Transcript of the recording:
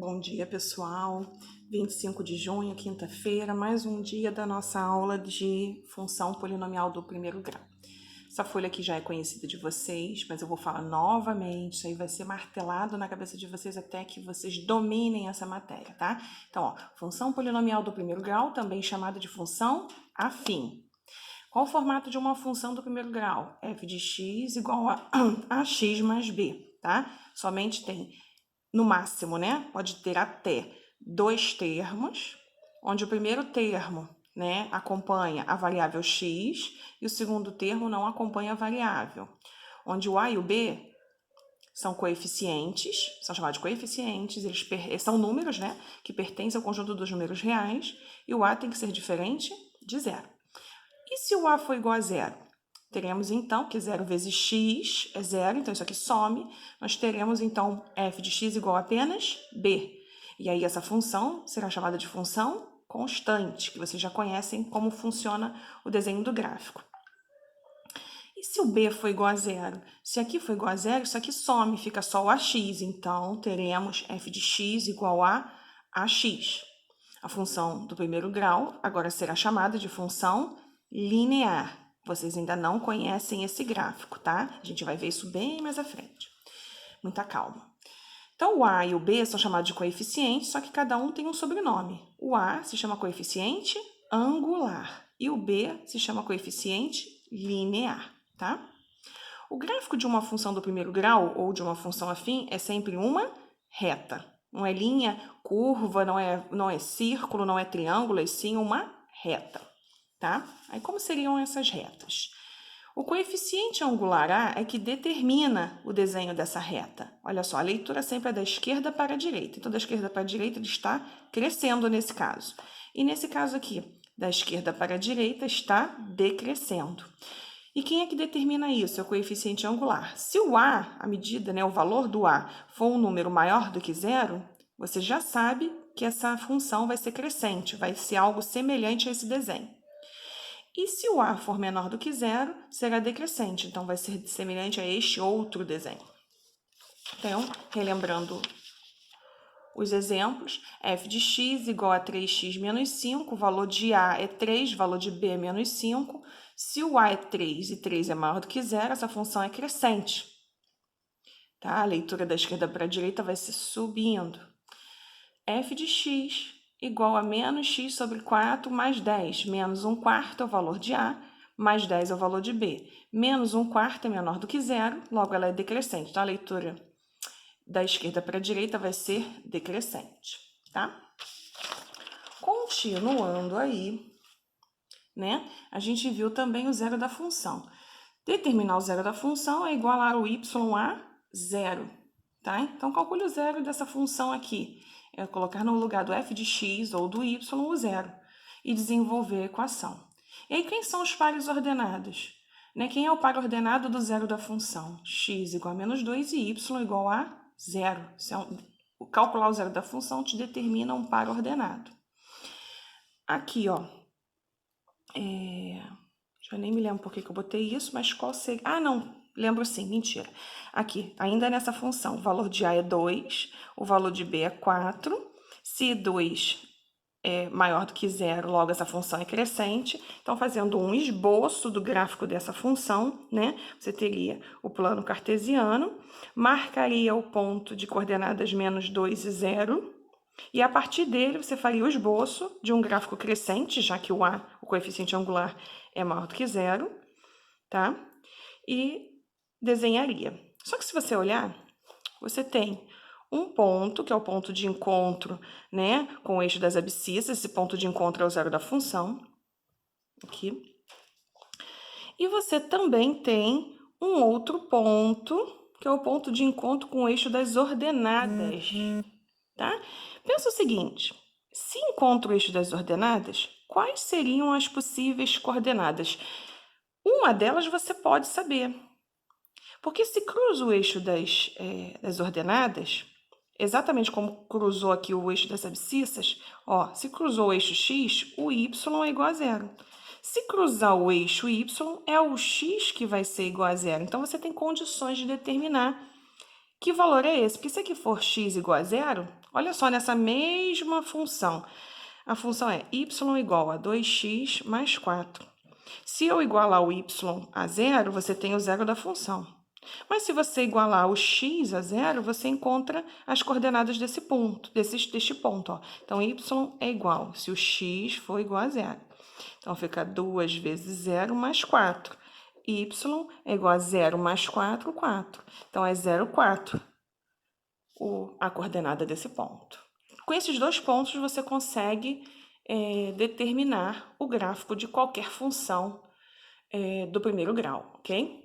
Bom dia, pessoal. 25 de junho, quinta-feira, mais um dia da nossa aula de função polinomial do primeiro grau. Essa folha aqui já é conhecida de vocês, mas eu vou falar novamente, isso aí vai ser martelado na cabeça de vocês até que vocês dominem essa matéria, tá? Então, ó, função polinomial do primeiro grau, também chamada de função afim. Qual o formato de uma função do primeiro grau? F de x igual a x mais b, tá? Somente tem, no máximo, né? Pode ter até dois termos, onde o primeiro termo, né, acompanha a variável x e o segundo termo não acompanha a variável. Onde o a e o b são coeficientes, são chamados de coeficientes, eles são números, né, que pertencem ao conjunto dos números reais, e o a tem que ser diferente de zero. E se o a for igual a zero? Teremos, então, que 0 vezes x é 0, então isso aqui some. Nós teremos, então, f de x igual a apenas b. E aí essa função será chamada de função constante, que vocês já conhecem como funciona o desenho do gráfico. E se o b for igual a zero? Se aqui for igual a zero, isso aqui some, fica só o ax. Então, teremos f de x igual a ax. A função do primeiro grau agora será chamada de função linear. Vocês ainda não conhecem esse gráfico, tá? A gente vai ver isso bem mais à frente. Muita calma. Então, o a e o b são chamados de coeficientes, só que cada um tem um sobrenome. O a se chama coeficiente angular e o b se chama coeficiente linear, tá? O gráfico de uma função do primeiro grau ou de uma função afim é sempre uma reta. Não é linha, curva, não é círculo, não é triângulo, é sim uma reta, tá? Aí como seriam essas retas? O coeficiente angular A é que determina o desenho dessa reta. Olha só, a leitura sempre é da esquerda para a direita. Então, da esquerda para a direita, ele está crescendo nesse caso. E nesse caso aqui, da esquerda para a direita, está decrescendo. E quem é que determina isso? É o coeficiente angular. Se o A, a medida, né, o valor do A, for um número maior do que zero, você já sabe que essa função vai ser crescente, vai ser algo semelhante a esse desenho. E se o A for menor do que zero, será decrescente, então vai ser semelhante a este outro desenho. Então, relembrando os exemplos, f de x igual a 3x menos 5, o valor de A é 3, o valor de B é menos 5. Se o A é 3 e 3 é maior do que zero, essa função é crescente. Tá? A leitura da esquerda para a direita vai ser subindo. F de x igual a menos x sobre 4 mais 10. Menos 1/4 é o valor de A, mais 10 é o valor de B. Menos 1/4 é menor do que zero, logo ela é decrescente. Então, a leitura da esquerda para a direita vai ser decrescente, tá? Continuando aí, né? A gente viu também o zero da função. Determinar o zero da função é igualar o y a zero, tá? Então, calcule o zero dessa função aqui. É colocar no lugar do f de x ou do y o zero e desenvolver a equação. E aí, quem são os pares ordenados? Né? Quem é o par ordenado do zero da função? X igual a menos 2 e y igual a zero. Calcular o zero da função te determina um par ordenado. Aqui, ó. Já nem me lembro por que eu botei isso, mas qual seria... Ah, não, lembro sim, mentira. Aqui, ainda nessa função, o valor de A é 2, o valor de B é 4. Se 2 é maior do que zero, logo essa função é crescente. Então, fazendo um esboço do gráfico dessa função, né? Você teria o plano cartesiano, marcaria o ponto de coordenadas menos 2 e 0, e a partir dele você faria o esboço de um gráfico crescente, já que o A, o coeficiente angular, é maior do que zero, tá? E desenharia. Só que se você olhar, você tem um ponto, que é o ponto de encontro, né, com o eixo das abscissas. Esse ponto de encontro é o zero da função, aqui. E você também tem um outro ponto, que é o ponto de encontro com o eixo das ordenadas, tá? Pensa o seguinte, se encontra o eixo das ordenadas, quais seriam as possíveis coordenadas? Uma delas você pode saber, porque se cruza o eixo das ordenadas, exatamente como cruzou aqui o eixo das abscissas, ó, se cruzou o eixo x, o y é igual a zero. Se cruzar o eixo y, é o x que vai ser igual a zero. Então, você tem condições de determinar que valor é esse. Porque se aqui for x igual a zero, Olha só, nessa mesma função, a função é y igual a 2x mais 4. Se eu igualar o y a zero, você tem o zero da função. Mas se você igualar o x a zero, você encontra as coordenadas desse ponto, deste ponto. Ó. Então, y é igual, se o x for igual a zero. Então, fica 2 vezes 0 mais 4. Y é igual a 0 mais 4, 4. Então, é 0, 4 a coordenada desse ponto. Com esses dois pontos, você consegue determinar o gráfico de qualquer função do primeiro grau, ok?